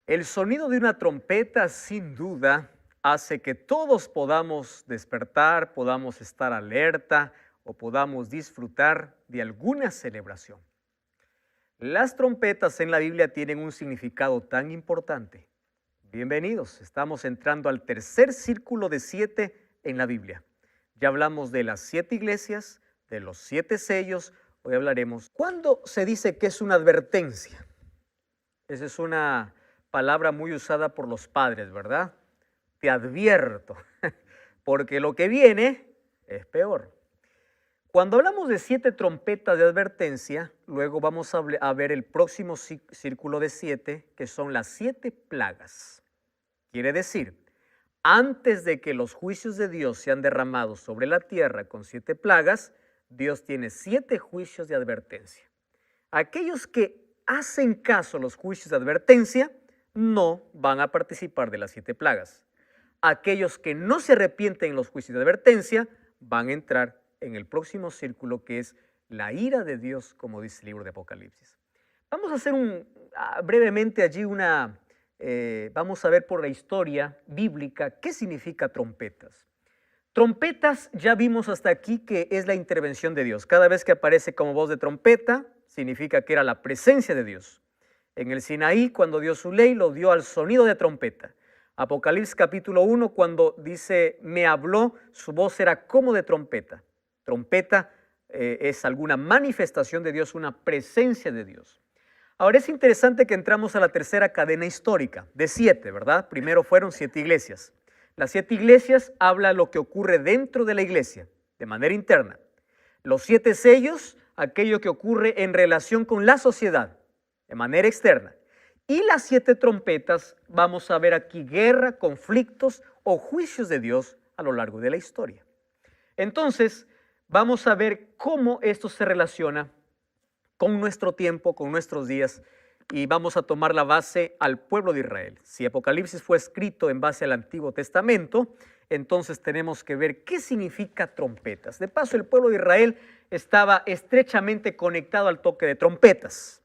El sonido de una trompeta, sin duda, hace que todos podamos despertar, podamos estar alerta o podamos disfrutar de alguna celebración. Las trompetas en la Biblia tienen un significado tan importante. Bienvenidos, estamos entrando al tercer círculo de 7 en la Biblia. Ya hablamos de las 7 iglesias, de los 7 sellos. Hoy hablaremos. ¿Cuándo se dice que es una advertencia? Esa es una palabra muy usada por los padres, ¿verdad? Te advierto, porque lo que viene es peor. Cuando hablamos de 7 trompetas de advertencia, luego vamos a ver el próximo círculo de 7, que son las 7 plagas. Quiere decir, antes de que los juicios de Dios sean derramados sobre la tierra con 7 plagas, Dios tiene 7 juicios de advertencia. Aquellos que hacen caso a los juicios de advertencia no van a participar de las 7 plagas. Aquellos que no se arrepienten en los juicios de advertencia van a entrar en el próximo círculo, que es la ira de Dios, como dice el libro de Apocalipsis. Vamos a hacer brevemente allí vamos a ver por la historia bíblica qué significa trompetas. Trompetas, ya vimos hasta aquí que es la intervención de Dios. Cada vez que aparece como voz de trompeta, significa que era la presencia de Dios. En el Sinaí, cuando dio su ley, lo dio al sonido de trompeta. Apocalipsis capítulo 1, cuando dice, me habló, su voz era como de trompeta. Trompeta es alguna manifestación de Dios, una presencia de Dios. Ahora es interesante que entramos a la tercera cadena histórica, de 7, ¿verdad? Primero fueron 7 iglesias. Las 7 iglesias habla lo que ocurre dentro de la iglesia, de manera interna. Los 7 sellos, aquello que ocurre en relación con la sociedad, de manera externa. Y las 7 trompetas, vamos a ver aquí guerra, conflictos o juicios de Dios a lo largo de la historia. Entonces, vamos a ver cómo esto se relaciona con nuestro tiempo, con nuestros días, y vamos a tomar la base al pueblo de Israel. Si Apocalipsis fue escrito en base al Antiguo Testamento, entonces tenemos que ver qué significa trompetas. De paso, el pueblo de Israel estaba estrechamente conectado al toque de trompetas.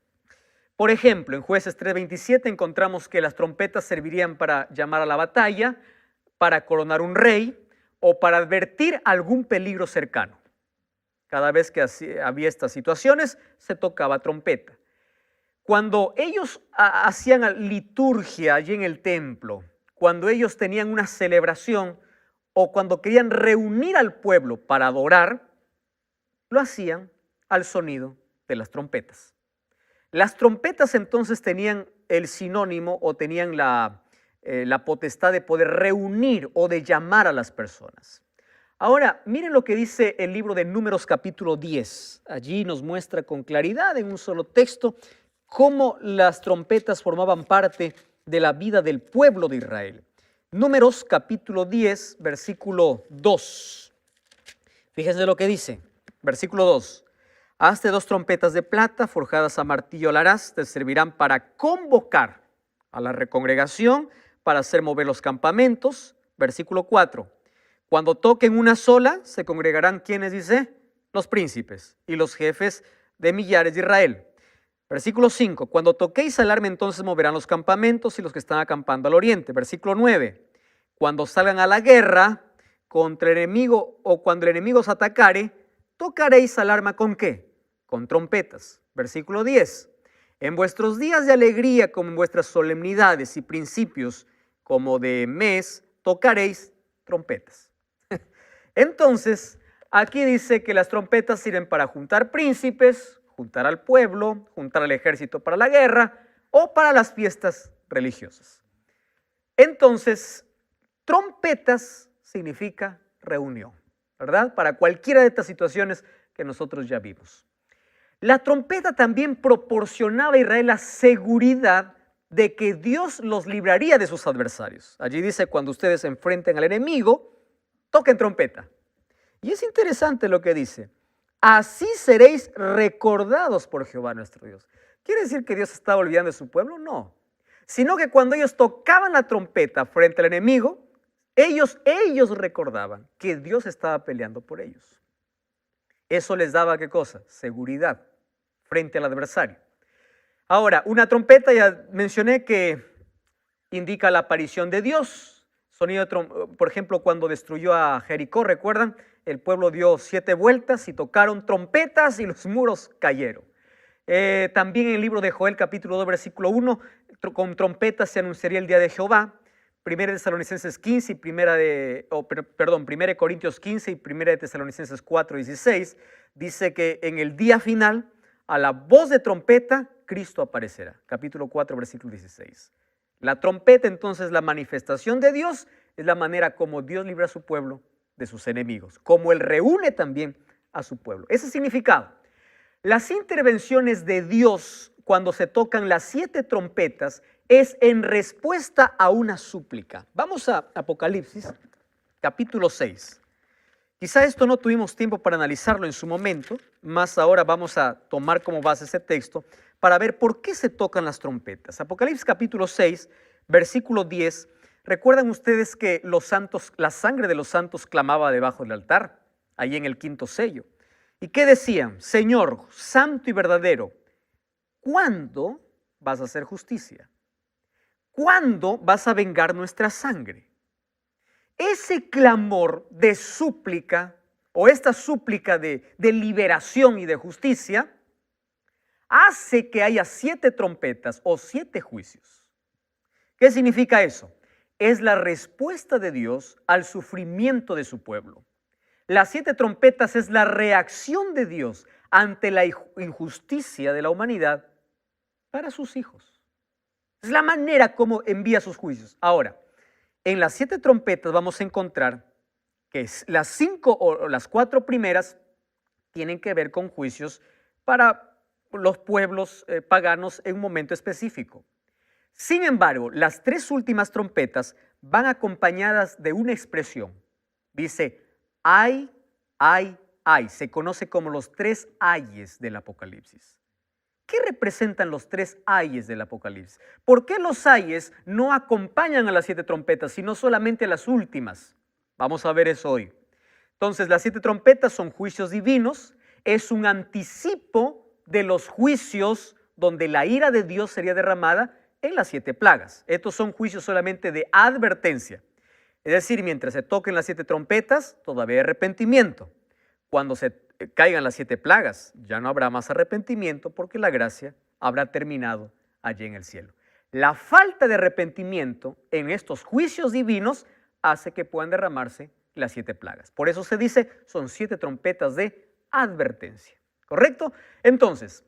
Por ejemplo, en Jueces 3:27 encontramos que las trompetas servirían para llamar a la batalla, para coronar un rey o para advertir algún peligro cercano. Cada vez que había estas situaciones, se tocaba trompeta. Cuando ellos hacían liturgia allí en el templo, cuando ellos tenían una celebración o cuando querían reunir al pueblo para adorar, lo hacían al sonido de las trompetas. Las trompetas entonces tenían el sinónimo o tenían la potestad de poder reunir o de llamar a las personas. Ahora, miren lo que dice el libro de Números capítulo 10. Allí nos muestra con claridad en un solo texto cómo las trompetas formaban parte de la vida del pueblo de Israel. Números capítulo 10, versículo 2. Fíjense lo que dice, versículo 2. Hazte 2 trompetas de plata forjadas a martillo la harás, te servirán para convocar a la recongregación, para hacer mover los campamentos. Versículo 4. Cuando toquen una sola, se congregarán, ¿quiénes dice? Los príncipes y los jefes de millares de Israel. Versículo 5. Cuando toquéis alarma, entonces moverán los campamentos y los que están acampando al oriente. Versículo 9. Cuando salgan a la guerra contra el enemigo o cuando el enemigo os atacare, tocaréis alarma ¿con qué? Con trompetas. Versículo 10. En vuestros días de alegría, como en vuestras solemnidades y principios, como de mes, tocaréis trompetas. Entonces, aquí dice que las trompetas sirven para juntar príncipes, juntar al pueblo, juntar al ejército para la guerra o para las fiestas religiosas. Entonces, trompetas significa reunión, ¿verdad? Para cualquiera de estas situaciones que nosotros ya vimos. La trompeta también proporcionaba a Israel la seguridad de que Dios los libraría de sus adversarios. Allí dice, cuando ustedes se enfrenten al enemigo, toquen trompeta. Y es interesante lo que dice, así seréis recordados por Jehová nuestro Dios. ¿Quiere decir que Dios estaba olvidando de su pueblo? No. Sino que cuando ellos tocaban la trompeta frente al enemigo, ellos recordaban que Dios estaba peleando por ellos. Eso les daba, ¿qué cosa? Seguridad frente al adversario. Ahora, una trompeta, ya mencioné que indica la aparición de Dios. Sonido de por ejemplo, cuando destruyó a Jericó, ¿recuerdan? El pueblo dio 7 vueltas y tocaron trompetas y los muros cayeron. También en el libro de Joel, capítulo 2, versículo 1, con trompetas se anunciaría el día de Jehová. 1 Tesalonicenses 15 y 1 Corintios 15 y 1 Tesalonicenses 4, 16, dice que en el día final, a la voz de trompeta, Cristo aparecerá. Capítulo 4, versículo 16. La trompeta, entonces, la manifestación de Dios, es la manera como Dios libra a su pueblo de sus enemigos, como Él reúne también a su pueblo. Ese significado. Las intervenciones de Dios cuando se tocan las 7 trompetas es en respuesta a una súplica. Vamos a Apocalipsis, capítulo 6. Quizá esto no tuvimos tiempo para analizarlo en su momento, más ahora vamos a tomar como base ese texto para ver por qué se tocan las trompetas. Apocalipsis capítulo 6, versículo 10. ¿Recuerdan ustedes que la sangre de los santos clamaba debajo del altar, ahí en el 5º sello? ¿Y qué decían? Señor, santo y verdadero, ¿cuándo vas a hacer justicia? ¿Cuándo vas a vengar nuestra sangre? Ese clamor de súplica, o esta súplica de liberación y de justicia, hace que haya 7 trompetas o 7 juicios. ¿Qué significa eso? Es la respuesta de Dios al sufrimiento de su pueblo. Las 7 trompetas es la reacción de Dios ante la injusticia de la humanidad para sus hijos. Es la manera como envía sus juicios. Ahora, en las 7 trompetas vamos a encontrar que las 5 o las 4 primeras tienen que ver con juicios para los pueblos paganos en un momento específico. Sin embargo, las 3 últimas trompetas van acompañadas de una expresión. Dice, ay, ay, ay. Se conoce como los 3 ayes del Apocalipsis. ¿Qué representan los 3 ayes del Apocalipsis? ¿Por qué los ayes no acompañan a las 7 trompetas, sino solamente a las últimas? Vamos a ver eso hoy. Entonces, las 7 trompetas son juicios divinos, es un anticipo de los juicios donde la ira de Dios sería derramada en las 7 plagas. Estos son juicios solamente de advertencia. Es decir, mientras se toquen las 7 trompetas, todavía hay arrepentimiento. Cuando se caigan las 7 plagas, ya no habrá más arrepentimiento porque la gracia habrá terminado allí en el cielo. La falta de arrepentimiento en estos juicios divinos hace que puedan derramarse las 7 plagas. Por eso se dice, son 7 trompetas de advertencia. ¿Correcto? Entonces,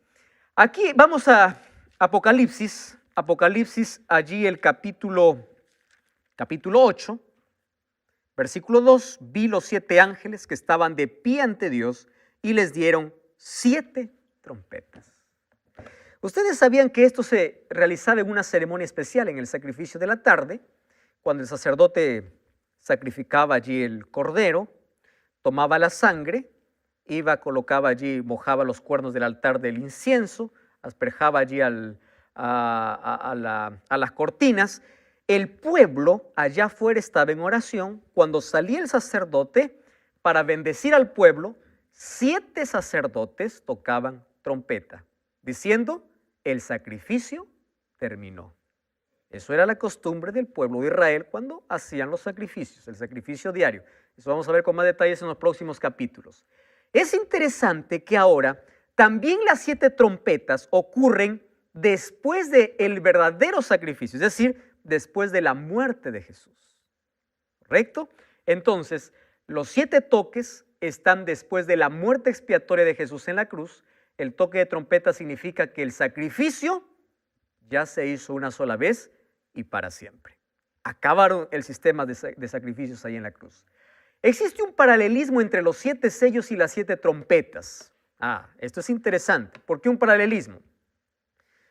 aquí vamos a Apocalipsis, allí el capítulo 8, versículo 2, vi los 7 ángeles que estaban de pie ante Dios y les dieron 7 trompetas. Ustedes sabían que esto se realizaba en una ceremonia especial en el sacrificio de la tarde, cuando el sacerdote sacrificaba allí el cordero, tomaba la sangre, colocaba allí, mojaba los cuernos del altar del incienso, asperjaba allí a las cortinas. El pueblo allá afuera estaba en oración. Cuando salía el sacerdote para bendecir al pueblo, 7 sacerdotes tocaban trompeta, diciendo, el sacrificio terminó. Eso era la costumbre del pueblo de Israel cuando hacían los sacrificios, el sacrificio diario. Eso vamos a ver con más detalles en los próximos capítulos. Es interesante que ahora también las 7 trompetas ocurren después del verdadero sacrificio, es decir, después de la muerte de Jesús. ¿Correcto? Entonces, los 7 toques están después de la muerte expiatoria de Jesús en la cruz. El toque de trompeta significa que el sacrificio ya se hizo una sola vez y para siempre. Acabaron el sistema de sacrificios ahí en la cruz. Existe un paralelismo entre los 7 sellos y las 7 trompetas. Esto es interesante. ¿Por qué un paralelismo?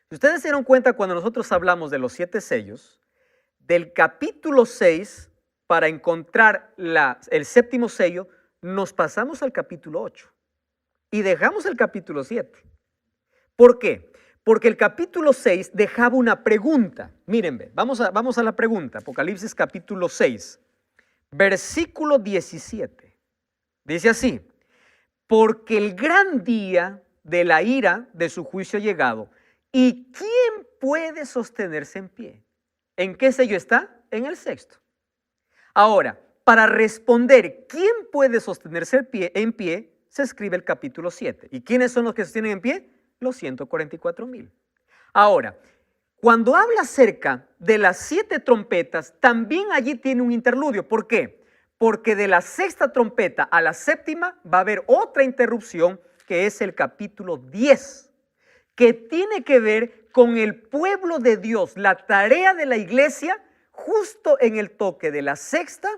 Si ustedes se dieron cuenta cuando nosotros hablamos de los 7 sellos, del capítulo 6, para encontrar el 7º sello, nos pasamos al capítulo 8 y dejamos el capítulo 7. ¿Por qué? Porque el capítulo 6 dejaba una pregunta. Miren, vamos a la pregunta. Apocalipsis capítulo 6, versículo 17. Dice así, porque el gran día de la ira de su juicio ha llegado, ¿y quién puede sostenerse en pie? ¿En qué sello está? En el sexto. Ahora, para responder quién puede sostenerse en pie, se escribe el capítulo 7. ¿Y quiénes son los que se sostienen en pie? Los 144,000. Ahora, cuando habla acerca de las 7 trompetas, también allí tiene un interludio. ¿Por qué? Porque de la sexta trompeta a la séptima va a haber otra interrupción, que es el capítulo 10, que tiene que ver con el pueblo de Dios, la tarea de la iglesia, justo en el toque de la sexta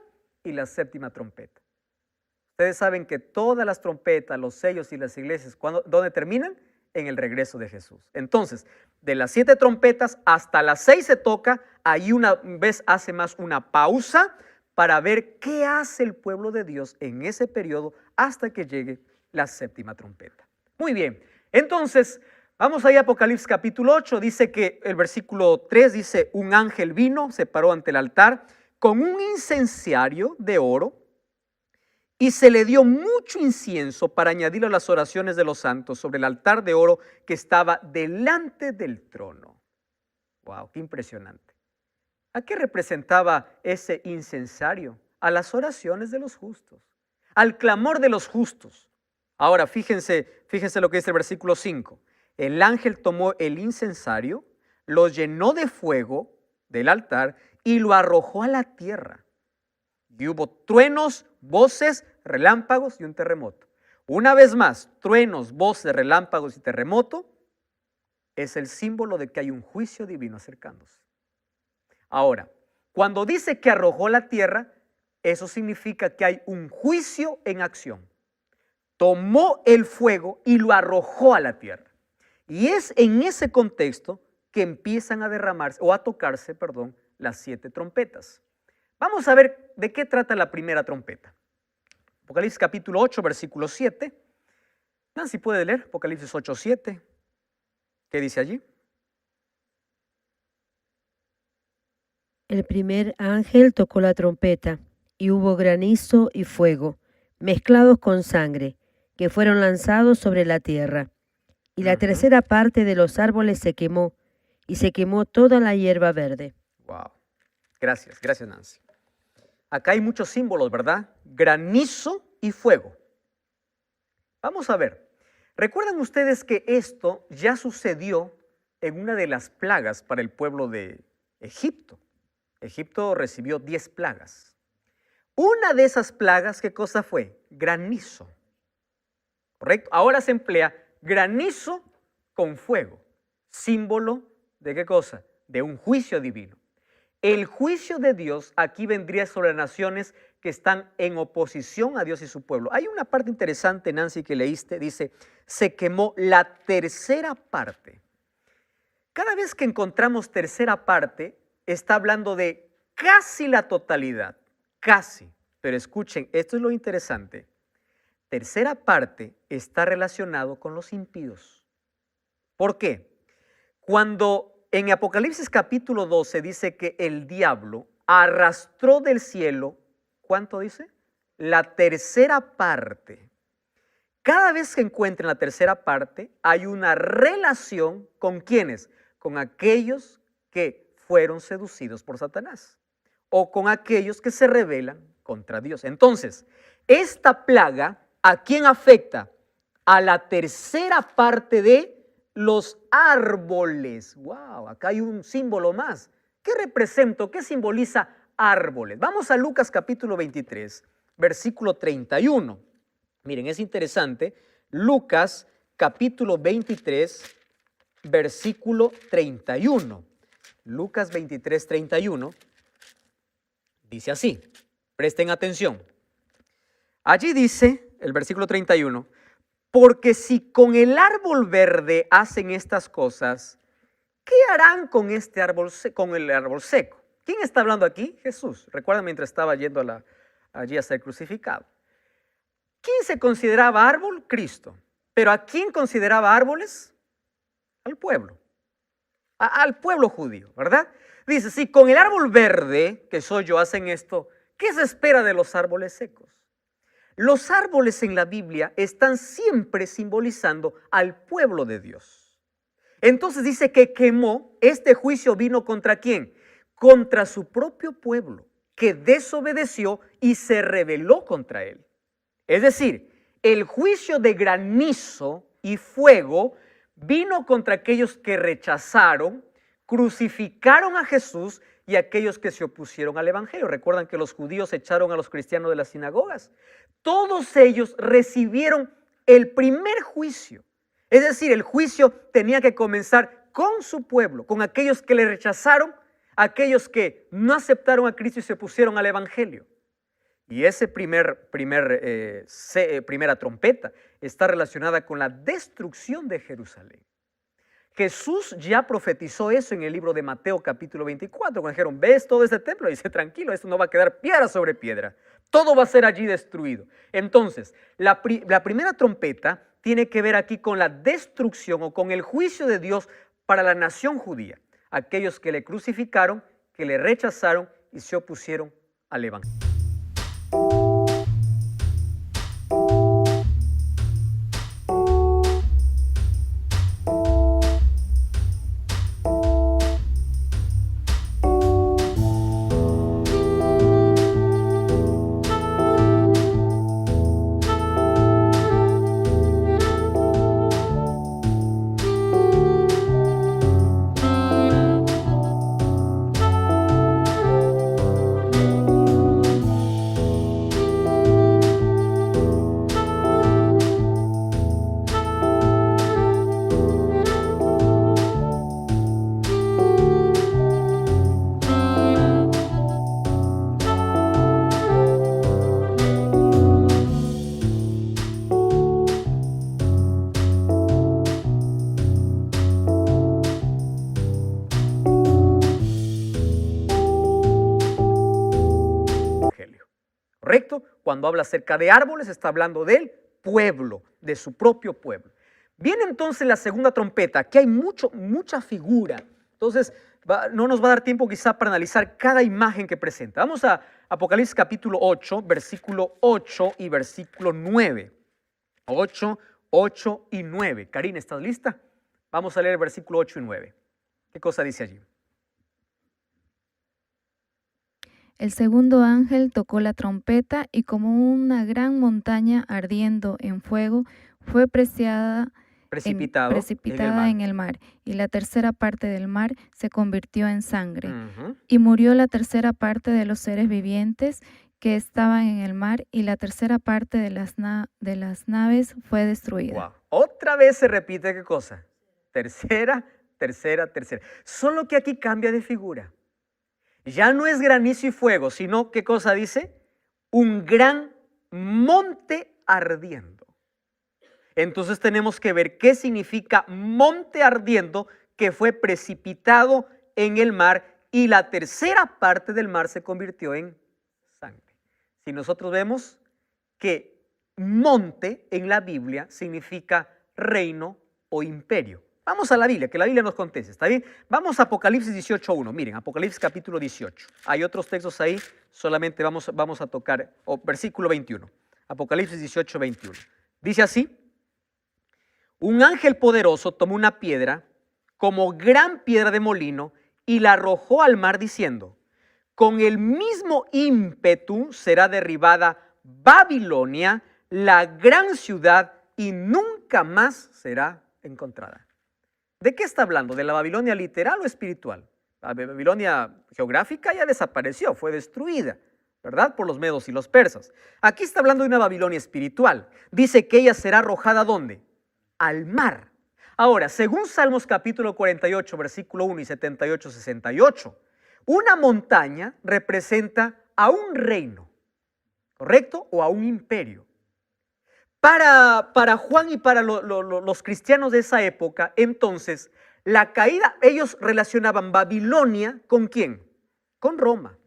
y la séptima trompeta. Ustedes saben que todas las trompetas, los sellos y las iglesias, ¿dónde terminan? En el regreso de Jesús. Entonces, de las 7 trompetas hasta las 6 se toca, ahí una vez hace más una pausa para ver qué hace el pueblo de Dios en ese periodo hasta que llegue la séptima trompeta. Muy bien, entonces vamos ahí a Apocalipsis capítulo 8, dice que el versículo 3 dice, un ángel vino, se paró ante el altar con un incensario de oro, y se le dio mucho incienso para añadirlo a las oraciones de los santos sobre el altar de oro que estaba delante del trono. ¡Wow! ¡Qué impresionante! ¿A qué representaba ese incensario? A las oraciones de los justos, al clamor de los justos. Ahora, fíjense lo que dice el versículo 5. El ángel tomó el incensario, lo llenó de fuego del altar y lo arrojó a la tierra. Y hubo truenos, voces, relámpagos y un terremoto. Una vez más, truenos, voces, relámpagos y terremoto es el símbolo de que hay un juicio divino acercándose. Ahora, cuando dice que arrojó a la tierra, eso significa que hay un juicio en acción. Tomó el fuego y lo arrojó a la tierra. Y es en ese contexto que empiezan a derramarse, o a tocarse, las 7 trompetas. Vamos a ver de qué trata la primera trompeta. Apocalipsis capítulo 8, versículo 7. Nancy, ¿puede leer? Apocalipsis 8, 7. ¿Qué dice allí? El primer ángel tocó la trompeta, y hubo granizo y fuego, mezclados con sangre, que fueron lanzados sobre la tierra. Y la tercera parte de los árboles se quemó, y se quemó toda la hierba verde. Wow. Gracias Nancy. Acá hay muchos símbolos, ¿verdad? Granizo y fuego. Vamos a ver. ¿Recuerdan ustedes que esto ya sucedió en una de las plagas para el pueblo de Egipto? Egipto recibió 10 plagas. Una de esas plagas, ¿qué cosa fue? Granizo. ¿Correcto? Ahora se emplea granizo con fuego. Símbolo ¿de qué cosa? De un juicio divino. El juicio de Dios aquí vendría sobre naciones que están en oposición a Dios y su pueblo. Hay una parte interesante, Nancy, que leíste, dice, se quemó la tercera parte. Cada vez que encontramos tercera parte, está hablando de casi la totalidad, casi. Pero escuchen, esto es lo interesante. Tercera parte está relacionado con los impíos. ¿Por qué? Cuando en Apocalipsis capítulo 12 dice que el diablo arrastró del cielo, ¿cuánto dice? La tercera parte. Cada vez que encuentren la tercera parte, hay una relación con ¿quiénes? Con aquellos que fueron seducidos por Satanás o con aquellos que se rebelan contra Dios. Entonces, esta plaga, ¿a quién afecta? A la tercera parte de los árboles. Wow, acá hay un símbolo más. ¿Qué representa? ¿Qué simboliza árboles? Vamos a Lucas capítulo 23, versículo 31. Miren, es interesante. Lucas capítulo 23, versículo 31. Lucas 23, 31. Dice así. Presten atención. Allí dice el versículo 31. Porque si con el árbol verde hacen estas cosas, ¿qué harán con este árbol, con el árbol seco? ¿Quién está hablando aquí? Jesús. Recuerdan mientras estaba yendo allí a ser crucificado. ¿Quién se consideraba árbol? Cristo. ¿Pero a quién consideraba árboles? Al pueblo. Al pueblo judío, ¿verdad? Dice, si con el árbol verde, que soy yo, hacen esto, ¿qué se espera de los árboles secos? Los árboles en la Biblia están siempre simbolizando al pueblo de Dios. Entonces dice que quemó, este juicio vino ¿contra quién? contra su propio pueblo, que desobedeció y se rebeló contra él. Es decir, el juicio de granizo y fuego vino contra aquellos que rechazaron, crucificaron a Jesús y aquellos que se opusieron al evangelio. Recuerdan que los judíos echaron a los cristianos de las sinagogas. Todos ellos recibieron el primer juicio. Es decir, el juicio tenía que comenzar con su pueblo, con aquellos que le rechazaron, aquellos que no aceptaron a Cristo y se opusieron al evangelio. Y esa primera trompeta está relacionada con la destrucción de Jerusalén. Jesús ya profetizó eso en el libro de Mateo capítulo 24, cuando dijeron, ¿ves todo este templo? Y dice, tranquilo, esto no va a quedar piedra sobre piedra, todo va a ser allí destruido. Entonces, la primera trompeta tiene que ver aquí con la destrucción o con el juicio de Dios para la nación judía, aquellos que le crucificaron, que le rechazaron y se opusieron al evangelio. ¿Correcto? Cuando habla acerca de árboles, está hablando del pueblo, de su propio pueblo. Viene entonces la segunda trompeta. Aquí hay mucha figura. Entonces, no nos va a dar tiempo quizá para analizar cada imagen que presenta. Vamos a Apocalipsis capítulo 8, versículo 8 y versículo 9. 8 y 9. Karina, ¿estás lista? Vamos a leer el versículo 8 y 9. ¿Qué cosa dice allí? El segundo ángel tocó la trompeta y como una gran montaña ardiendo en fuego fue precipitada en el mar, y la tercera parte del mar se convirtió en sangre. Y murió la tercera parte de los seres vivientes que estaban en el mar, y la tercera parte de las naves fue destruida. Wow. Otra vez se repite, ¿qué cosa? Tercera. Solo que aquí cambia de figura. Ya no es granizo y fuego, sino, ¿qué cosa dice? Un gran monte ardiendo. Entonces tenemos que ver qué significa monte ardiendo que fue precipitado en el mar y la tercera parte del mar se convirtió en sangre. Si nosotros vemos que monte en la Biblia significa reino o imperio. Vamos a la Biblia, que la Biblia nos conteste, ¿está bien? Vamos a Apocalipsis 18.1. Miren, Apocalipsis capítulo 18. Hay otros textos ahí, solamente vamos a tocar, versículo 21. Apocalipsis 18.21. Dice así: un ángel poderoso tomó una piedra como gran piedra de molino y la arrojó al mar diciendo: con el mismo ímpetu será derribada Babilonia, la gran ciudad, y nunca más será encontrada. ¿De qué está hablando? ¿De la Babilonia literal o espiritual? La Babilonia geográfica ya desapareció, fue destruida, ¿verdad? Por los medos y los persas. Aquí está hablando de una Babilonia espiritual. Dice que ella será arrojada, ¿dónde? Al mar. Ahora, según Salmos capítulo 48, versículo 1 y 78, 68, una montaña representa a un reino, ¿correcto? O a un imperio. Para Juan y para los cristianos de esa época, entonces, la caída, ellos relacionaban Babilonia ¿con quién? Con Roma.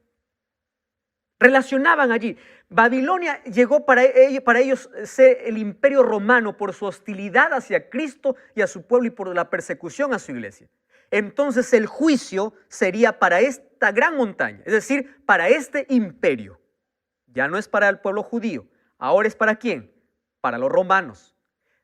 Relacionaban allí. Babilonia llegó para ellos ser el imperio romano por su hostilidad hacia Cristo y a su pueblo y por la persecución a su iglesia. Entonces el juicio sería para esta gran montaña, es decir, para este imperio. Ya no es para el pueblo judío, ahora es para ¿quién? Para los romanos.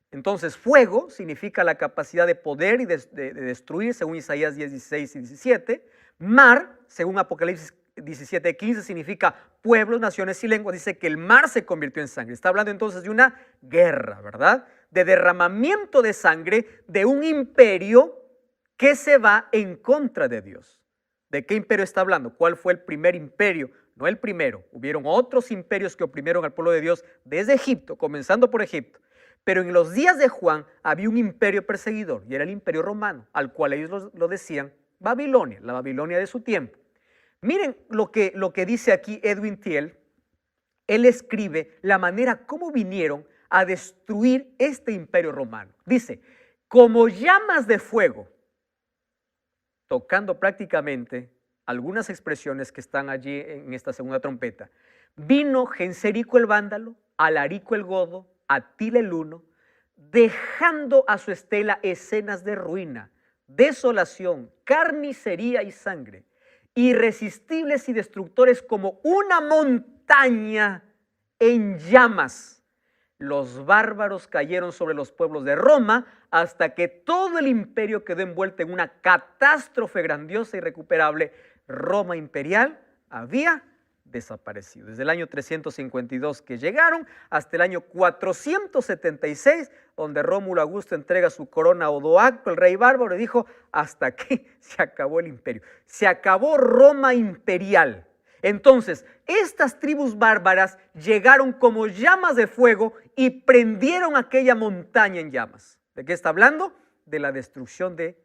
Entonces fuego significa la capacidad de poder y de destruir, según Isaías 10, 16 y 17. Mar, según Apocalipsis 17:15, significa pueblos, naciones y lenguas. Dice que el mar se convirtió en sangre. Está hablando entonces de una guerra, ¿verdad? De derramamiento de sangre de un imperio que se va en contra de Dios. ¿De qué imperio está hablando? ¿Cuál fue el primer imperio? No el primero. Hubieron otros imperios que oprimieron al pueblo de Dios desde Egipto, comenzando por Egipto. Pero en los días de Juan había un imperio perseguidor y era el imperio romano, al cual ellos lo decían Babilonia, la Babilonia de su tiempo. Miren lo que dice aquí Edwin Thiel. Él escribe la manera como vinieron a destruir este imperio romano. Dice, como llamas de fuego, tocando prácticamente algunas expresiones que están allí en esta segunda trompeta. Vino Genserico el vándalo, Alarico el godo, Atila el huno, dejando a su estela escenas de ruina, desolación, carnicería y sangre, irresistibles y destructores como una montaña en llamas. Los bárbaros cayeron sobre los pueblos de Roma hasta que todo el imperio quedó envuelto en una catástrofe grandiosa e irrecuperable. Roma imperial había desaparecido. Desde el año 352 que llegaron hasta el año 476, donde Rómulo Augusto entrega su corona a Odoacro, el rey bárbaro, y dijo, hasta aquí se acabó el imperio. Se acabó Roma imperial. Entonces, estas tribus bárbaras llegaron como llamas de fuego y prendieron aquella montaña en llamas. ¿De qué está hablando? De la destrucción de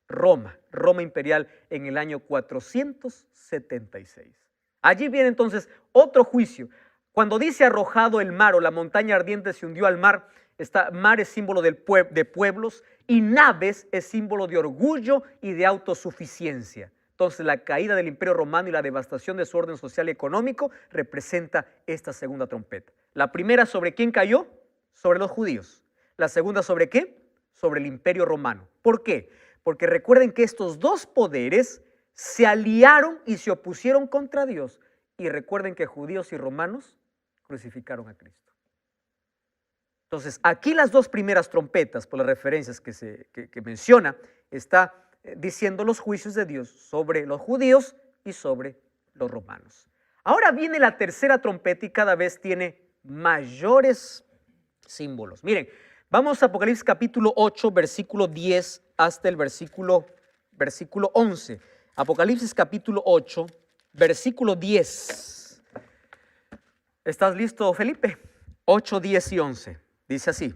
Roma imperial en el año 476. Allí viene entonces otro juicio. Cuando dice arrojado el mar o la montaña ardiente se hundió al mar, mar es símbolo de pueblos y naves es símbolo de orgullo y de autosuficiencia. Entonces la caída del imperio romano y la devastación de su orden social y económico representa esta segunda trompeta. La primera, ¿sobre quién cayó? Sobre los judíos. La segunda, ¿sobre qué? Sobre el imperio romano. ¿Por qué? Porque recuerden que estos dos poderes se aliaron y se opusieron contra Dios. Y recuerden que judíos y romanos crucificaron a Cristo. Entonces, aquí las dos primeras trompetas, por las referencias que menciona, está diciendo los juicios de Dios sobre los judíos y sobre los romanos. Ahora viene la tercera trompeta y cada vez tiene mayores símbolos. Miren, vamos a Apocalipsis capítulo 8, versículo 10 hasta el versículo 11. Apocalipsis capítulo 8, versículo 10. ¿Estás listo, Felipe? 8, 10 y 11. Dice así.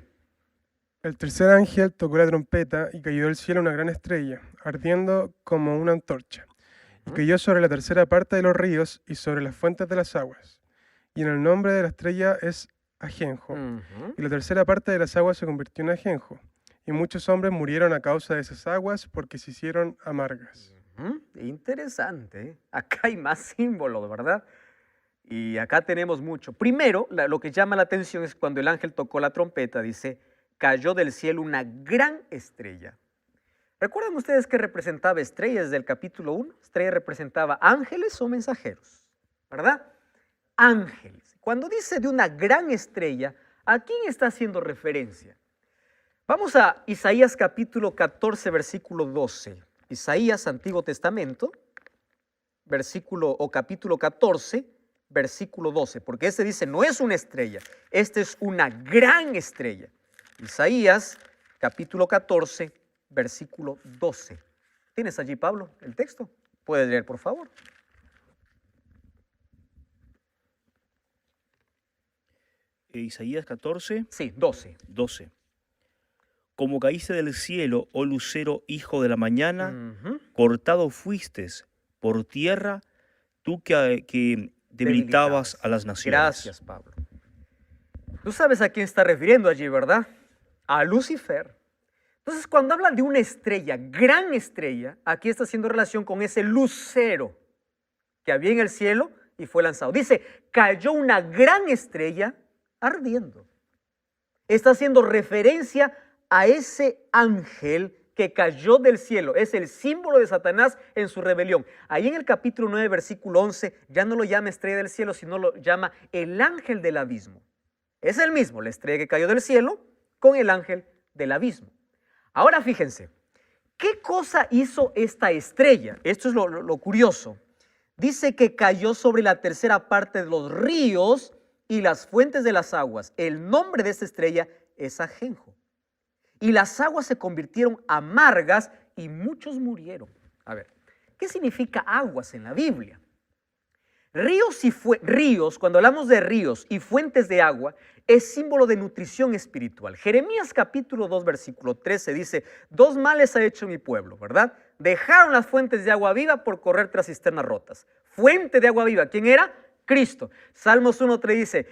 El tercer ángel tocó la trompeta y cayó del cielo una gran estrella, ardiendo como una antorcha, y cayó sobre la tercera parte de los ríos y sobre las fuentes de las aguas. Y en el nombre de la estrella es ajenjo, y la tercera parte de las aguas se convirtió en ajenjo, y muchos hombres murieron a causa de esas aguas porque se hicieron amargas. Interesante, ¿eh? Acá hay más símbolos, ¿verdad? Y acá tenemos mucho. Primero, lo que llama la atención es cuando el ángel tocó la trompeta, dice, cayó del cielo una gran estrella. ¿Recuerdan ustedes que representaba estrellas desde el capítulo 1? Estrella representaba ángeles o mensajeros, ¿verdad? Ángeles. Cuando dice de una gran estrella, ¿a quién está haciendo referencia? Vamos a Isaías capítulo 14, versículo 12. Isaías, Antiguo Testamento, capítulo 14, versículo 12, porque este dice, no es una estrella, esta es una gran estrella. Isaías, capítulo 14, versículo 12. ¿Tienes allí, Pablo, el texto? ¿Puedes leer, por favor? Isaías 14. Sí, 12. 12. Como caíste del cielo, oh lucero, hijo de la mañana, cortado fuistes por tierra, tú que debilitabas a las naciones. Gracias, Pablo. Tú sabes a quién está refiriendo allí, ¿verdad? A Lucifer. Entonces, cuando habla de una estrella, gran estrella, aquí está haciendo relación con ese lucero que había en el cielo y fue lanzado. Dice, cayó una gran estrella ardiendo. Está haciendo referencia a ese ángel que cayó del cielo. Es el símbolo de Satanás en su rebelión. Ahí en el capítulo 9, versículo 11, ya no lo llama estrella del cielo, sino lo llama el ángel del abismo. Es el mismo, la estrella que cayó del cielo con el ángel del abismo. Ahora fíjense, ¿Qué cosa hizo esta estrella? Esto es lo curioso. Dice que cayó sobre la tercera parte de los ríos y las fuentes de las aguas. El nombre de esta estrella es Ajenjo. Y las aguas se convirtieron amargas y muchos murieron. A ver, ¿qué significa aguas en la Biblia? Ríos, cuando hablamos de ríos y fuentes de agua, es símbolo de nutrición espiritual. Jeremías capítulo 2, versículo 13 dice, 2 males ha hecho mi pueblo, ¿verdad? Dejaron las fuentes de agua viva por correr tras cisternas rotas. Fuente de agua viva, ¿quién era? Cristo. Salmos 1:3 dice,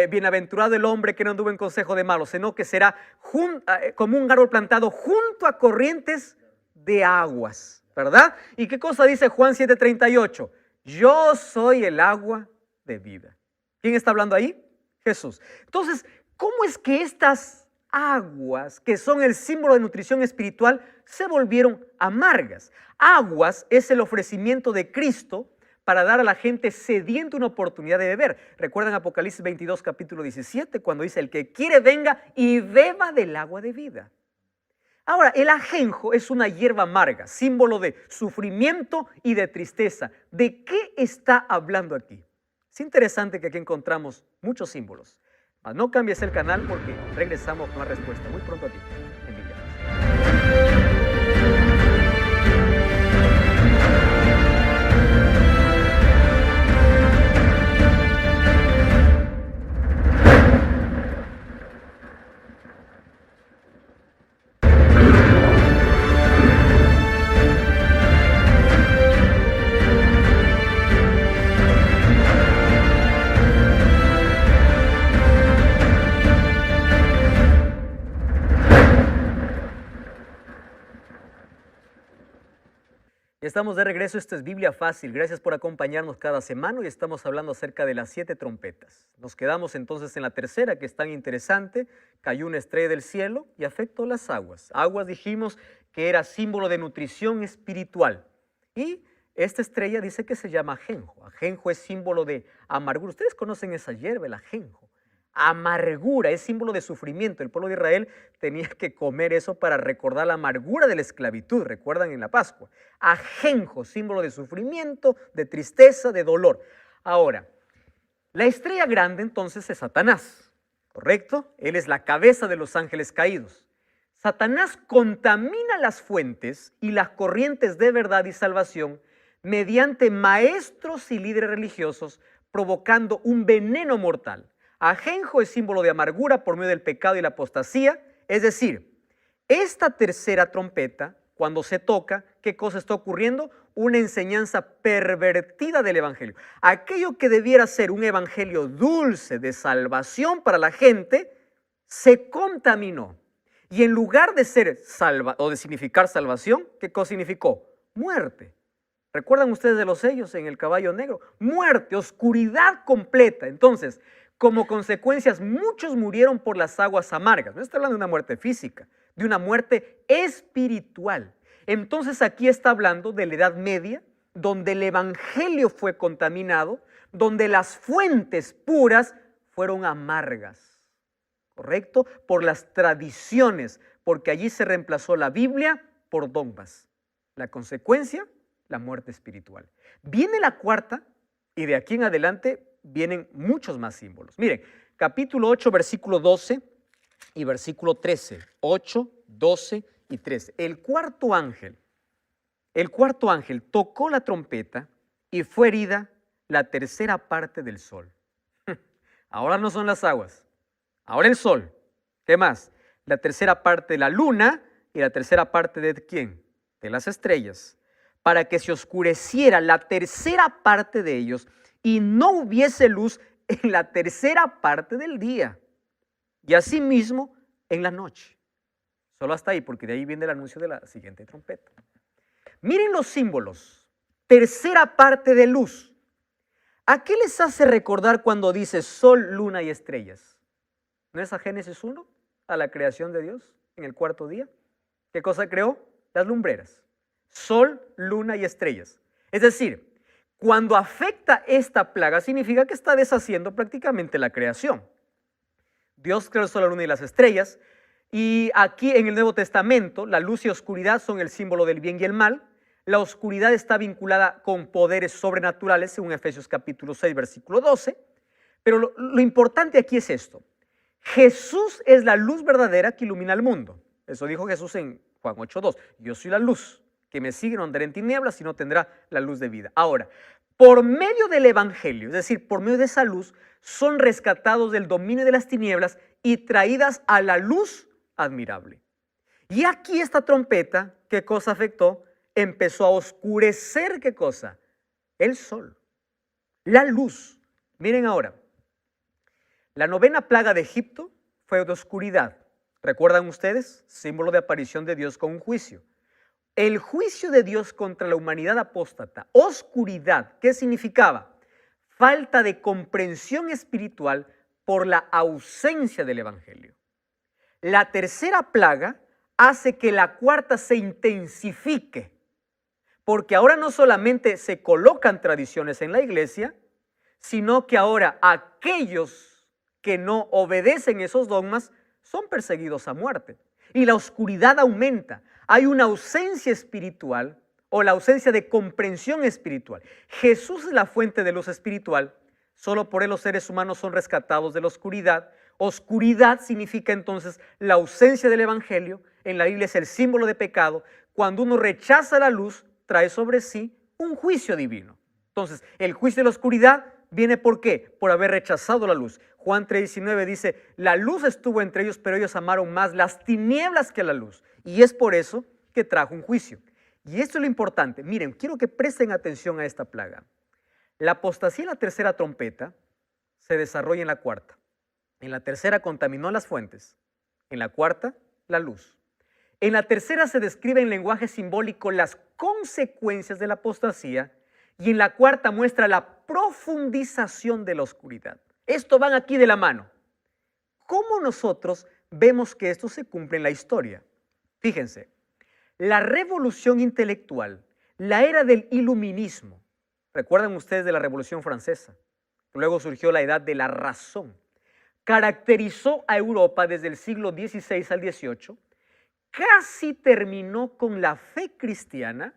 bienaventurado el hombre que no anduvo en consejo de malos, sino que será como un árbol plantado junto a corrientes de aguas, ¿verdad? ¿Y qué cosa dice Juan 7:38? Yo soy el agua de vida. ¿Quién está hablando ahí? Jesús. Entonces, ¿cómo es que estas aguas, que son el símbolo de nutrición espiritual, se volvieron amargas? Aguas es el ofrecimiento de Cristo para dar a la gente sedienta una oportunidad de beber. ¿Recuerdan Apocalipsis 22, capítulo 17, cuando dice, el que quiere venga y beba del agua de vida? Ahora, el ajenjo es una hierba amarga, símbolo de sufrimiento y de tristeza. ¿De qué está hablando aquí? Es interesante que aquí encontramos muchos símbolos. Mas no cambies el canal porque regresamos con la respuesta muy pronto aquí en Biblia. Estamos de regreso, esto es Biblia Fácil. Gracias por acompañarnos cada semana y estamos hablando acerca de las 7 trompetas. Nos quedamos entonces en la tercera, que es tan interesante. Cayó una estrella del cielo y afectó las aguas. Aguas dijimos que era símbolo de nutrición espiritual. Y esta estrella dice que se llama ajenjo. Ajenjo es símbolo de amargura. Ustedes conocen esa hierba, el ajenjo. Amargura es símbolo de sufrimiento. El pueblo de Israel tenía que comer eso para recordar la amargura de la esclavitud. Recuerdan en la Pascua. Ajenjo, símbolo de sufrimiento, de tristeza, de dolor. Ahora, la estrella grande entonces es Satanás, ¿correcto? Él es la cabeza de los ángeles caídos. Satanás contamina las fuentes y las corrientes de verdad y salvación mediante maestros y líderes religiosos, provocando un veneno mortal. Ajenjo es símbolo de amargura por medio del pecado y la apostasía. Es decir, esta tercera trompeta, cuando se toca, ¿qué cosa está ocurriendo? Una enseñanza pervertida del evangelio. Aquello que debiera ser un evangelio dulce de salvación para la gente, se contaminó. Y en lugar de ser o de significar salvación, ¿qué cosa significó? Muerte. ¿Recuerdan ustedes de los sellos en el caballo negro? Muerte, oscuridad completa. Entonces, como consecuencias, muchos murieron por las aguas amargas. No está hablando de una muerte física, de una muerte espiritual. Entonces aquí está hablando de la Edad Media, donde el evangelio fue contaminado, donde las fuentes puras fueron amargas, ¿correcto? Por las tradiciones, porque allí se reemplazó la Biblia por dogmas. La consecuencia, la muerte espiritual. Viene la cuarta y de aquí en adelante vienen muchos más símbolos. Miren, capítulo 8, versículo 12 y versículo 13. 8, 12 y 13. El cuarto ángel tocó la trompeta y fue herida la tercera parte del sol. Ahora no son las aguas, ahora el sol. ¿Qué más? La tercera parte de la luna y la tercera parte de ¿quién? De las estrellas. Para que se oscureciera la tercera parte de ellos y no hubiese luz en la tercera parte del día, y asimismo en la noche. Solo hasta ahí, porque de ahí viene el anuncio de la siguiente trompeta. Miren los símbolos. Tercera parte de luz. ¿A qué les hace recordar cuando dice sol, luna y estrellas? ¿No es a Génesis 1? A la creación de Dios en el cuarto día. ¿Qué cosa creó? Las lumbreras. Sol, luna y estrellas. Es decir, cuando afecta esta plaga, significa que está deshaciendo prácticamente la creación. Dios creó el sol, la luna y las estrellas. Y aquí en el Nuevo Testamento, la luz y oscuridad son el símbolo del bien y el mal. La oscuridad está vinculada con poderes sobrenaturales, según Efesios capítulo 6, versículo 12. Pero lo importante aquí es esto. Jesús es la luz verdadera que ilumina el mundo. Eso dijo Jesús en Juan 8:2. Yo soy la luz, que me sigue no andará en tinieblas, sino tendrá la luz de vida. Ahora, por medio del evangelio, es decir, por medio de esa luz, son rescatados del dominio de las tinieblas y traídas a la luz admirable. Y aquí esta trompeta, ¿qué cosa afectó? Empezó a oscurecer, ¿qué cosa? El sol, la luz. Miren ahora, la 9ª plaga de Egipto fue de oscuridad. ¿Recuerdan ustedes? Símbolo de aparición de Dios con un juicio. El juicio de Dios contra la humanidad apóstata, oscuridad, ¿qué significaba? Falta de comprensión espiritual por la ausencia del evangelio. La 3ª plaga hace que la 4ª se intensifique, porque ahora no solamente se colocan tradiciones en la iglesia, sino que ahora aquellos que no obedecen esos dogmas son perseguidos a muerte. Y la oscuridad aumenta. Hay una ausencia espiritual o la ausencia de comprensión espiritual. Jesús es la fuente de luz espiritual. Solo por él los seres humanos son rescatados de la oscuridad. Oscuridad significa entonces la ausencia del evangelio. En la Biblia es el símbolo de pecado. Cuando uno rechaza la luz, trae sobre sí un juicio divino. Entonces, el juicio de la oscuridad viene ¿por qué? Por haber rechazado la luz. Juan 3:19 dice, la luz estuvo entre ellos, pero ellos amaron más las tinieblas que la luz. Y es por eso que trajo un juicio. Y esto es lo importante. Miren, quiero que presten atención a esta plaga. La apostasía en la 3ª trompeta se desarrolla en la 4ª. En la 3ª contaminó las fuentes. En la 4ª, la luz. En la 3ª se describe en lenguaje simbólico las consecuencias de la apostasía. Y en la 4ª muestra la profundización de la oscuridad. Esto van aquí de la mano. ¿Cómo nosotros vemos que esto se cumple en la historia? Fíjense, la revolución intelectual, la era del iluminismo, recuerdan ustedes de la Revolución Francesa, luego surgió la edad de la razón, caracterizó a Europa desde el siglo XVI al XVIII, casi terminó con la fe cristiana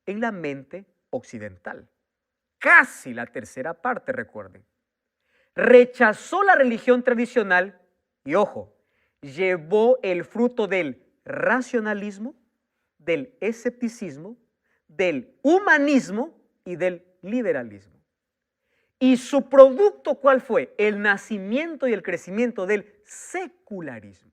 en la mente occidental. Casi la 3ª parte, recuerden. Rechazó la religión tradicional y, ojo, llevó el fruto del racionalismo, del escepticismo, del humanismo y del liberalismo. ¿Y su producto cuál fue? El nacimiento y el crecimiento del secularismo.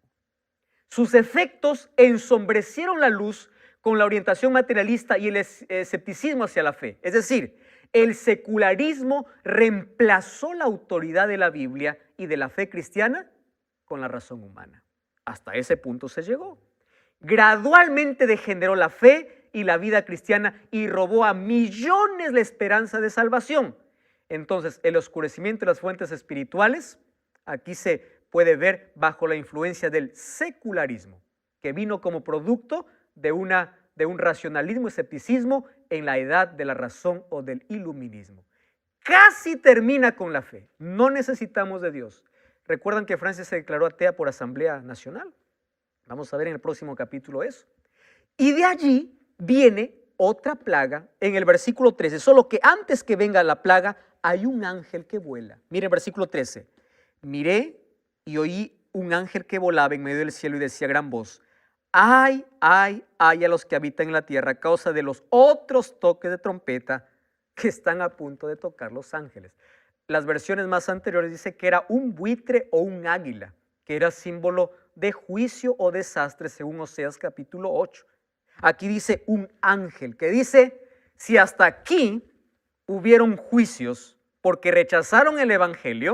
Sus efectos ensombrecieron la luz con la orientación materialista y el escepticismo hacia la fe. Es decir, el secularismo reemplazó la autoridad de la Biblia y de la fe cristiana con la razón humana. Hasta ese punto se llegó. Gradualmente degeneró la fe y la vida cristiana y robó a millones la esperanza de salvación. Entonces, el oscurecimiento de las fuentes espirituales, aquí se puede ver bajo la influencia del secularismo, que vino como producto de un racionalismo y escepticismo en la edad de la razón o del iluminismo. Casi termina con la fe. No necesitamos de Dios. ¿Recuerdan que Francia se declaró atea por Asamblea Nacional? Vamos a ver en el próximo capítulo eso. Y de allí viene otra plaga en el versículo 13. Solo que antes que venga la plaga, hay un ángel que vuela. Miren, versículo 13. Miré y oí un ángel que volaba en medio del cielo y decía a gran voz, ay, ay, ay a los que habitan en la tierra a causa de los otros toques de trompeta que están a punto de tocar los ángeles. Las versiones más anteriores dicen que era un buitre o un águila, que era símbolo de juicio o desastre según Oseas capítulo 8. Aquí dice un ángel que dice, si hasta aquí hubieron juicios porque rechazaron el evangelio,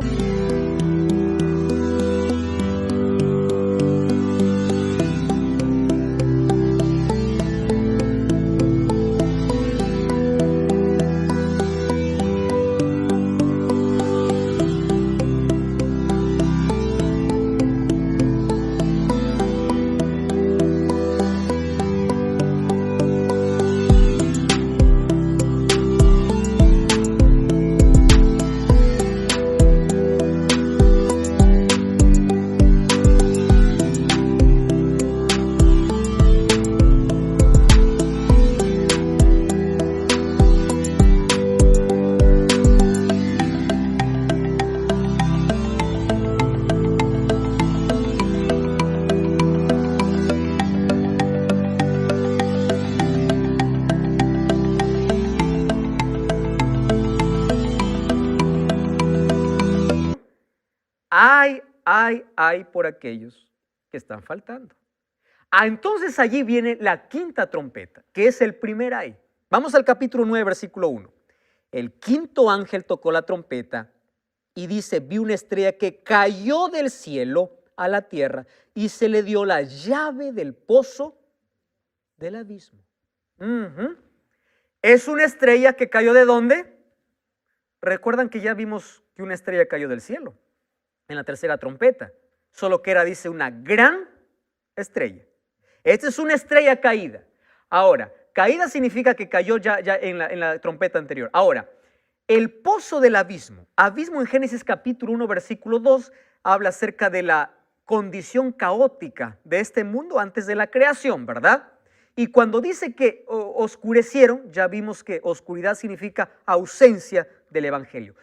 ay por aquellos que están faltando. Entonces allí viene la quinta trompeta, que es el primer ay. Vamos al capítulo 9, versículo 1. El quinto ángel tocó la trompeta y dice, vi una estrella que cayó del cielo a la tierra y se le dio la llave del pozo del abismo. ¿Es una estrella que cayó de dónde? Recuerdan que ya vimos que una estrella cayó del cielo en la tercera trompeta, solo que era, dice, una gran estrella. Esta es una estrella caída. Ahora, caída significa que cayó ya en la trompeta anterior. Ahora, el pozo del abismo. Abismo en Génesis capítulo 1, versículo 2, habla acerca de la condición caótica de este mundo antes de la creación, ¿verdad? Y cuando dice que oscurecieron, ya vimos que oscuridad significa ausencia del evangelio.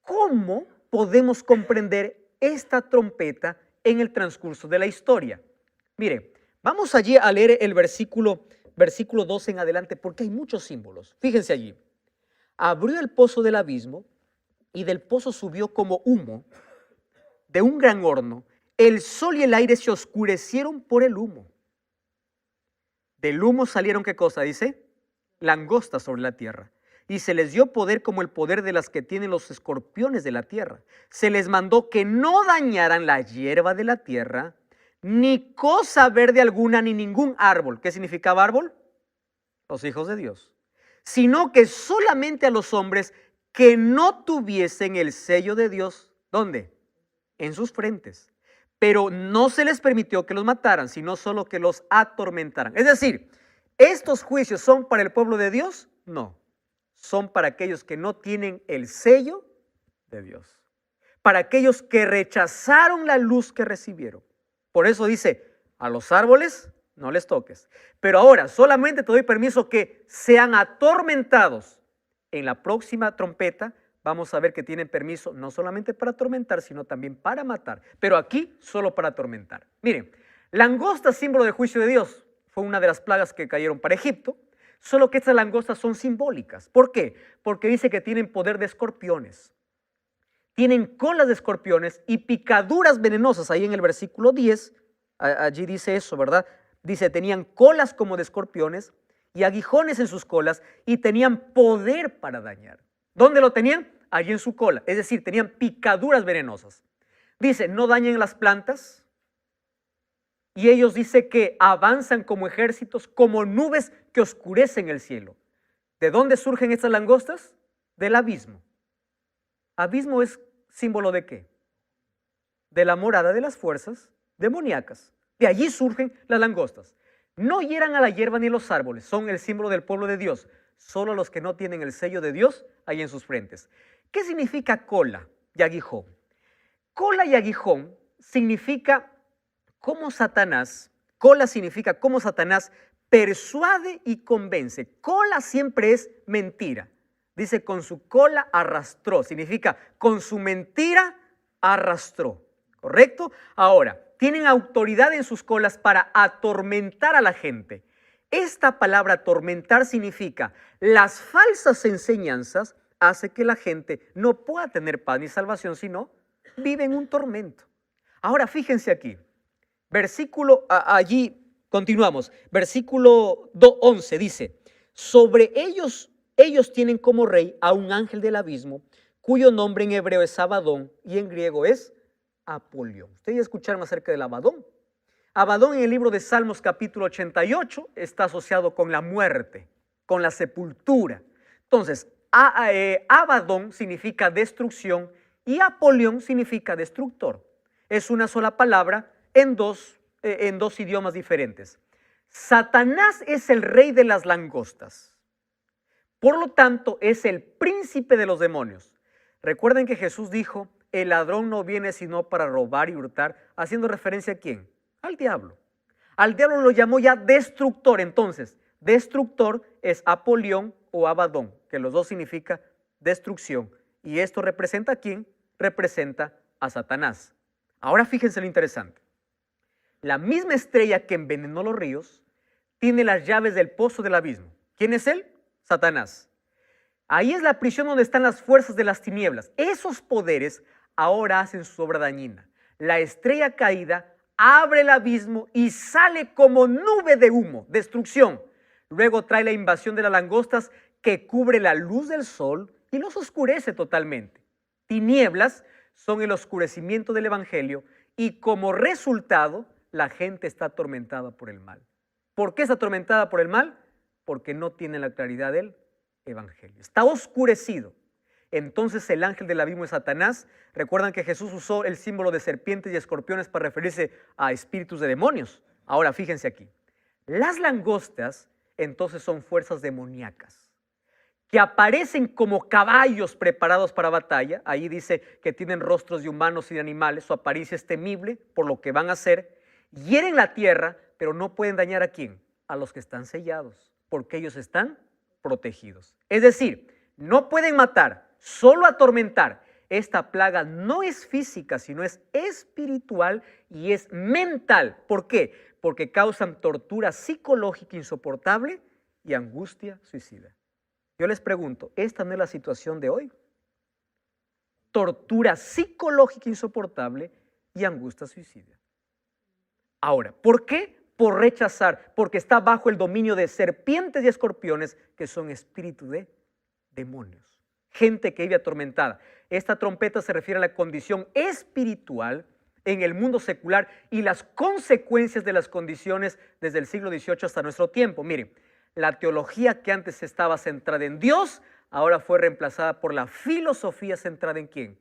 ¿Cómo podemos comprender esta trompeta en el transcurso de la historia? Mire, vamos allí a leer el versículo 12 en adelante, porque hay muchos símbolos. Fíjense allí. Abrió el pozo del abismo y del pozo subió como humo de un gran horno. El sol y el aire se oscurecieron por el humo. Del humo salieron, ¿qué cosa dice? Langostas sobre la tierra. Y se les dio poder como el poder de las que tienen los escorpiones de la tierra. Se les mandó que no dañaran la hierba de la tierra, ni cosa verde alguna, ni ningún árbol. ¿Qué significaba árbol? Los hijos de Dios. Sino que solamente a los hombres que no tuviesen el sello de Dios. ¿Dónde? En sus frentes. Pero no se les permitió que los mataran, sino solo que los atormentaran. Es decir, ¿estos juicios son para el pueblo de Dios? No. Son para aquellos que no tienen el sello de Dios. Para aquellos que rechazaron la luz que recibieron. Por eso dice, a los árboles no les toques. Pero ahora solamente te doy permiso que sean atormentados. En la próxima trompeta vamos a ver que tienen permiso no solamente para atormentar, sino también para matar. Pero aquí solo para atormentar. Miren, langosta, símbolo del juicio de Dios, fue una de las plagas que cayeron para Egipto. Solo que estas langostas son simbólicas. ¿Por qué? Porque dice que tienen poder de escorpiones. Tienen colas de escorpiones y picaduras venenosas. Ahí en el versículo 10, allí dice eso, ¿verdad? Dice, tenían colas como de escorpiones y aguijones en sus colas y tenían poder para dañar. ¿Dónde lo tenían? Allí en su cola. Es decir, tenían picaduras venenosas. Dice, no dañen las plantas. Y ellos dice que avanzan como ejércitos, como nubes que oscurecen el cielo. ¿De dónde surgen estas langostas? Del abismo. Abismo es símbolo ¿de qué? De la morada de las fuerzas demoníacas. De allí surgen las langostas. No hieran a la hierba ni a los árboles, son el símbolo del pueblo de Dios. Solo los que no tienen el sello de Dios hay en sus frentes. ¿Qué significa cola y aguijón? Cola y aguijón significa cómo Satanás, cola significa cómo Satanás persuade y convence. Cola siempre es mentira. Dice, con su cola arrastró. Significa, con su mentira arrastró. ¿Correcto? Ahora, tienen autoridad en sus colas para atormentar a la gente. Esta palabra atormentar significa, las falsas enseñanzas hace que la gente no pueda tener paz ni salvación, sino vive en un tormento. Ahora, fíjense aquí. Allí continuamos. Versículo 11 dice, sobre ellos tienen como rey a un ángel del abismo, cuyo nombre en hebreo es Abadón y en griego es Apolión. Ustedes ya escucharon acerca del Abadón. Abadón en el libro de Salmos capítulo 88 está asociado con la muerte, con la sepultura. Entonces, Abadón significa destrucción y Apolión significa destructor. Es una sola palabra en dos idiomas diferentes. Satanás es el rey de las langostas. Por lo tanto, es el príncipe de los demonios. Recuerden que Jesús dijo, el ladrón no viene sino para robar y hurtar, haciendo referencia a ¿quién? Al diablo. Al diablo lo llamó ya destructor. Entonces, destructor es Apolión o Abadón, que los dos significa destrucción. Y esto representa a ¿quién? Representa a Satanás. Ahora fíjense lo interesante. La misma estrella que envenenó los ríos tiene las llaves del pozo del abismo. ¿Quién es él? Satanás. Ahí es la prisión donde están las fuerzas de las tinieblas. Esos poderes ahora hacen su obra dañina. La estrella caída abre el abismo y sale como nube de humo, destrucción. Luego trae la invasión de las langostas que cubre la luz del sol y los oscurece totalmente. Tinieblas son el oscurecimiento del evangelio y como resultado la gente está atormentada por el mal. ¿Por qué está atormentada por el mal? Porque no tiene la claridad del evangelio. Está oscurecido. Entonces el ángel del abismo es Satanás. Recuerdan que Jesús usó el símbolo de serpientes y escorpiones para referirse a espíritus de demonios. Ahora fíjense aquí. Las langostas entonces son fuerzas demoníacas que aparecen como caballos preparados para batalla. Ahí dice que tienen rostros de humanos y de animales. Su apariencia es temible por lo que van a hacer. Hieren la tierra, pero no pueden dañar ¿a quién? A los que están sellados, porque ellos están protegidos. Es decir, no pueden matar, solo atormentar. Esta plaga no es física, sino es espiritual y es mental. ¿Por qué? Porque causan tortura psicológica insoportable y angustia suicida. Yo les pregunto, ¿esta no es la situación de hoy? Tortura psicológica insoportable y angustia suicida. Ahora, ¿por qué? Por rechazar, porque está bajo el dominio de serpientes y escorpiones que son espíritus de demonios. Gente que vive atormentada. Esta trompeta se refiere a la condición espiritual en el mundo secular y las consecuencias de las condiciones desde el siglo XVIII hasta nuestro tiempo. Miren, la teología que antes estaba centrada en Dios, ahora fue reemplazada por la filosofía centrada ¿en quién?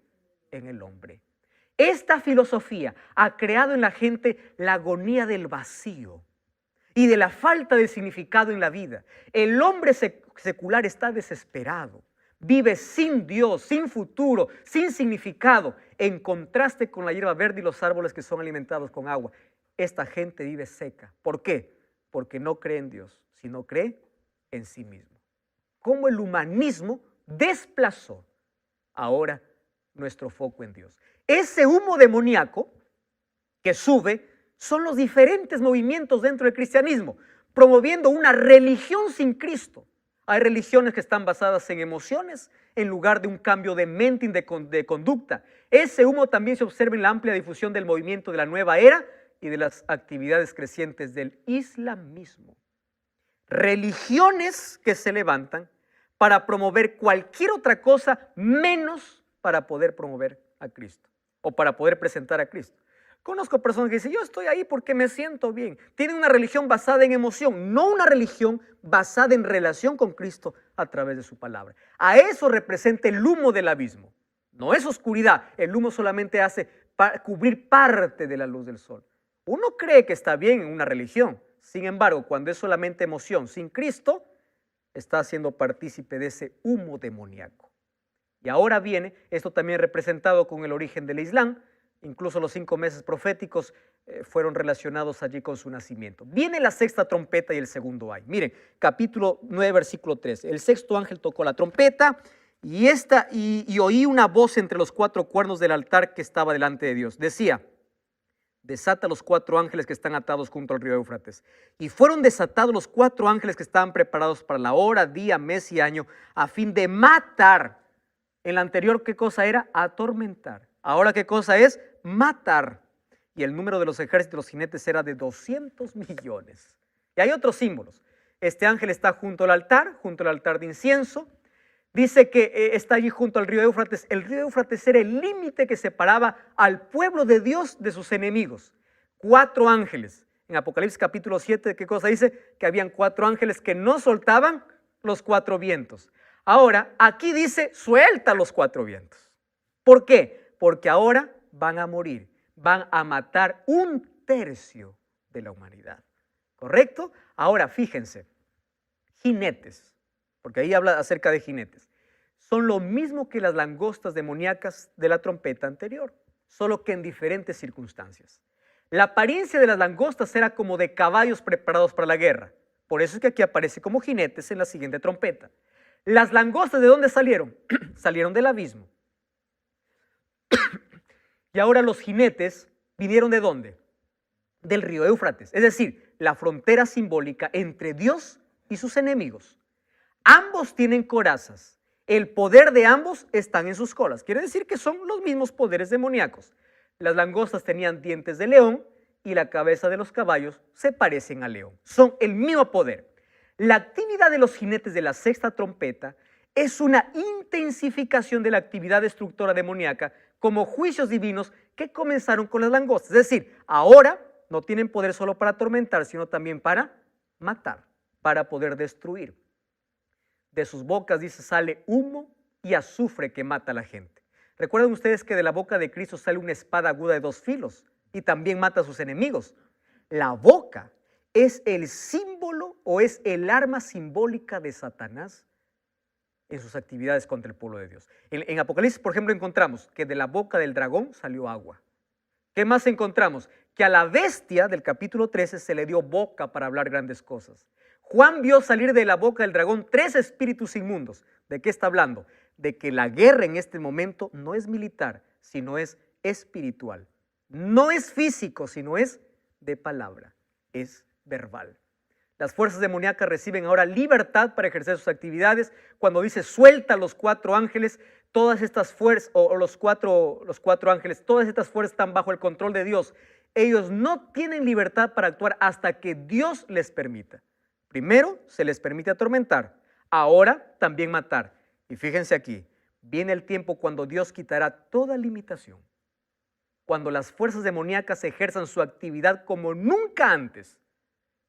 En el hombre. Esta filosofía ha creado en la gente la agonía del vacío y de la falta de significado en la vida. El hombre secular está desesperado, vive sin Dios, sin futuro, sin significado, en contraste con la hierba verde y los árboles que son alimentados con agua. Esta gente vive seca. ¿Por qué? Porque no cree en Dios, sino cree en sí mismo. Cómo el humanismo desplazó ahora nuestro foco en Dios. Ese humo demoníaco que sube son los diferentes movimientos dentro del cristianismo, promoviendo una religión sin Cristo. Hay religiones que están basadas en emociones en lugar de un cambio de mente y de conducta. Ese humo también se observa en la amplia difusión del movimiento de la nueva era y de las actividades crecientes del islamismo. Religiones que se levantan para promover cualquier otra cosa menos para poder promover a Cristo o para poder presentar a Cristo. Conozco personas que dicen, yo estoy ahí porque me siento bien. Tienen una religión basada en emoción, no una religión basada en relación con Cristo a través de su palabra. A eso representa el humo del abismo. No es oscuridad, el humo solamente hace cubrir parte de la luz del sol. Uno cree que está bien en una religión, sin embargo, cuando es solamente emoción sin Cristo, está siendo partícipe de ese humo demoníaco. Y ahora viene, esto también representado con el origen del Islam, incluso los 5 meses proféticos fueron relacionados allí con su nacimiento. Viene la sexta trompeta y el segundo ay. Miren, capítulo 9, versículo 13. El sexto ángel tocó la trompeta y oí una voz entre los 4 cuernos del altar que estaba delante de Dios. Decía, desata los 4 ángeles que están atados junto al río Éufrates. Y fueron desatados los 4 ángeles que estaban preparados para la hora, día, mes y año, a fin de matar. En la anterior, ¿qué cosa era? Atormentar. Ahora, ¿qué cosa es? Matar. Y el número de los ejércitos de los jinetes era de 200 millones. Y hay otros símbolos. Este ángel está junto al altar de incienso. Dice que está allí junto al río Éufrates. El río Éufrates era el límite que separaba al pueblo de Dios de sus enemigos. 4 ángeles. En Apocalipsis capítulo 7, ¿qué cosa dice? Que habían 4 ángeles que no soltaban los 4 vientos. Ahora, aquí dice, suelta los 4 vientos. ¿Por qué? Porque ahora van a morir, van a matar 1/3 de la humanidad. ¿Correcto? Ahora, fíjense, jinetes, porque ahí habla acerca de jinetes, son lo mismo que las langostas demoníacas de la trompeta anterior, solo que en diferentes circunstancias. La apariencia de las langostas era como de caballos preparados para la guerra. Por eso es que aquí aparece como jinetes en la siguiente trompeta. Las langostas, ¿de dónde salieron? Salieron del abismo. Y ahora los jinetes vinieron ¿de dónde? Del río Éufrates, es decir, la frontera simbólica entre Dios y sus enemigos. Ambos tienen corazas. el poder de ambos están en sus colas. Quiere decir que son los mismos poderes demoníacos. Las langostas tenían dientes de león y la cabeza de los caballos se parecen al león. Son el mismo poder. La actividad de los jinetes de la sexta trompeta es una intensificación de la actividad destructora demoníaca como juicios divinos que comenzaron con las langostas. Es decir, ahora no tienen poder solo para atormentar, sino también para matar, para poder destruir. De sus bocas, dice, sale humo y azufre que mata a la gente. Recuerden ustedes que de la boca de Cristo sale una espada aguda de 2 filos y también mata a sus enemigos. La boca es el símbolo o es el arma simbólica de Satanás en sus actividades contra el pueblo de Dios. En Apocalipsis, por ejemplo, encontramos que de la boca del dragón salió agua. ¿Qué más encontramos? Que a la bestia del capítulo 13 se le dio boca para hablar grandes cosas. Juan vio salir de la boca del dragón 3 espíritus inmundos. ¿De qué está hablando? De que la guerra en este momento no es militar, sino es espiritual. No es físico, sino es de palabra, es verbal. Las fuerzas demoníacas reciben ahora libertad para ejercer sus actividades. Cuando dice suelta los 4 ángeles, todas estas fuerzas, o los cuatro ángeles, todas estas fuerzas están bajo el control de Dios. Ellos no tienen libertad para actuar hasta que Dios les permita. Primero se les permite atormentar, ahora también matar. Y fíjense aquí, viene el tiempo cuando Dios quitará toda limitación. Cuando las fuerzas demoníacas ejerzan su actividad como nunca antes.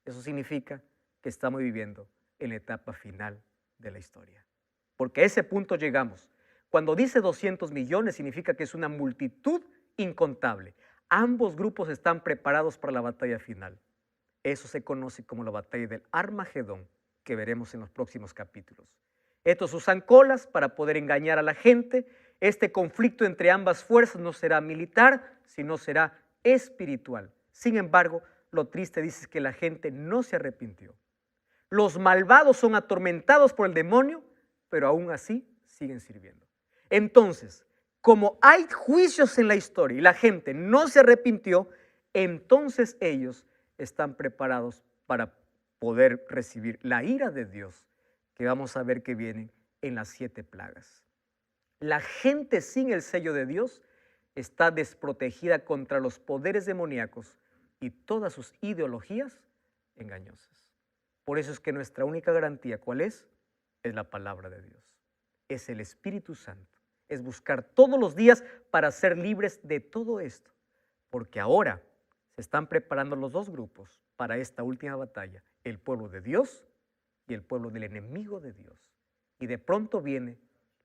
Eso significa que estamos viviendo en la etapa final de la historia. Porque a ese punto llegamos. Cuando dice 200 millones significa que es una multitud incontable. Ambos grupos están preparados para la batalla final. Eso se conoce como la batalla del Armagedón, que veremos en los próximos capítulos. Estos usan colas para poder engañar a la gente. Este conflicto entre ambas fuerzas no será militar, sino será espiritual. Sin embargo, lo triste dice que la gente no se arrepintió. Los malvados son atormentados por el demonio, pero aún así siguen sirviendo. Entonces, como hay juicios en la historia y la gente no se arrepintió, entonces ellos están preparados para poder recibir la ira de Dios, que vamos a ver que viene en las 7 plagas. La gente sin el sello de Dios está desprotegida contra los poderes demoníacos y todas sus ideologías engañosas. Por eso es que nuestra única garantía, ¿cuál es? Es la palabra de Dios. Es el Espíritu Santo. Es buscar todos los días para ser libres de todo esto. Porque ahora se están preparando los 2 grupos para esta última batalla. El pueblo de Dios y el pueblo del enemigo de Dios. Y de pronto viene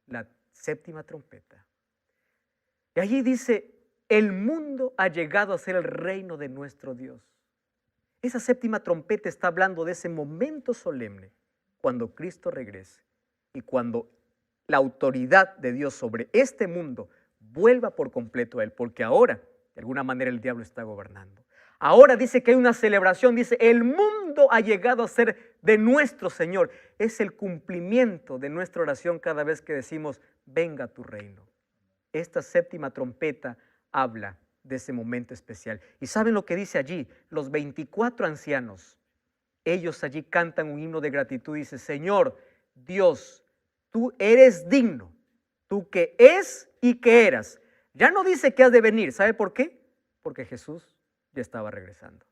la 7ª trompeta. Y allí dice, el mundo ha llegado a ser el reino de nuestro Dios. Esa 7ª trompeta está hablando de ese momento solemne, cuando Cristo regrese y cuando la autoridad de Dios sobre este mundo vuelva por completo a Él, porque ahora, de alguna manera, el diablo está gobernando. Ahora dice que hay una celebración, dice, el mundo ha llegado a ser de nuestro Señor. Es el cumplimiento de nuestra oración cada vez que decimos, venga tu reino. Esta 7ª trompeta habla de ese momento especial. ¿Y saben lo que dice allí? Los 24 ancianos, ellos allí cantan un himno de gratitud. Dice, Señor, Dios, tú eres digno, tú que es y que eras. Ya no dice que has de venir. ¿Sabe por qué? Porque Jesús ya estaba regresando.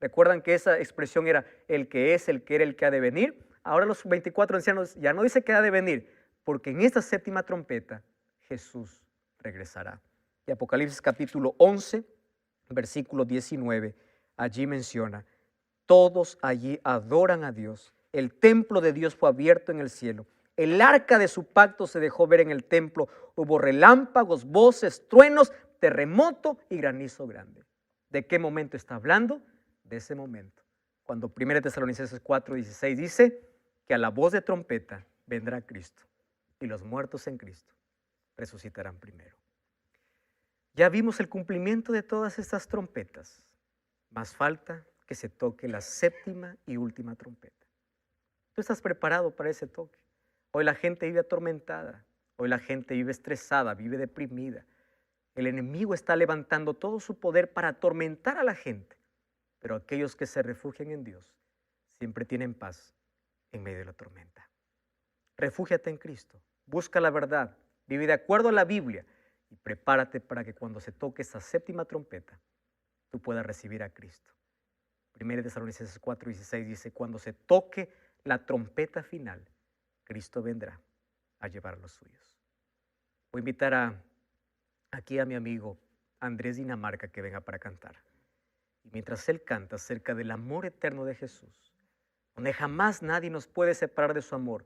¿Recuerdan que esa expresión era el que es, el que era, el que ha de venir? Ahora los 24 ancianos ya no dice que ha de venir, porque en esta 7ª trompeta Jesús regresará. Y Apocalipsis capítulo 11, versículo 19, allí menciona, todos allí adoran a Dios. El templo de Dios fue abierto en el cielo. El arca de su pacto se dejó ver en el templo. Hubo relámpagos, voces, truenos, terremoto y granizo grande. ¿De qué momento está hablando? De ese momento. Cuando 1 Tesalonicenses 4:16 dice que a la voz de trompeta vendrá Cristo y los muertos en Cristo resucitarán primero. Ya vimos el cumplimiento de todas estas trompetas. Más falta que se toque la 7ª y última trompeta. ¿Tú estás preparado para ese toque? Hoy la gente vive atormentada. Hoy la gente vive estresada, vive deprimida. El enemigo está levantando todo su poder para atormentar a la gente. Pero aquellos que se refugian en Dios siempre tienen paz en medio de la tormenta. Refúgiate en Cristo. busca la verdad, vive de acuerdo a la Biblia y prepárate para que cuando se toque esa séptima trompeta, tú puedas recibir a Cristo. 1 Tesalonicenses 4:16 dice, cuando se toque la trompeta final, Cristo vendrá a llevar a los suyos. Voy a invitar aquí a mi amigo Andrés Dinamarca que venga para cantar. Y mientras él canta acerca del amor eterno de Jesús, donde jamás nadie nos puede separar de su amor,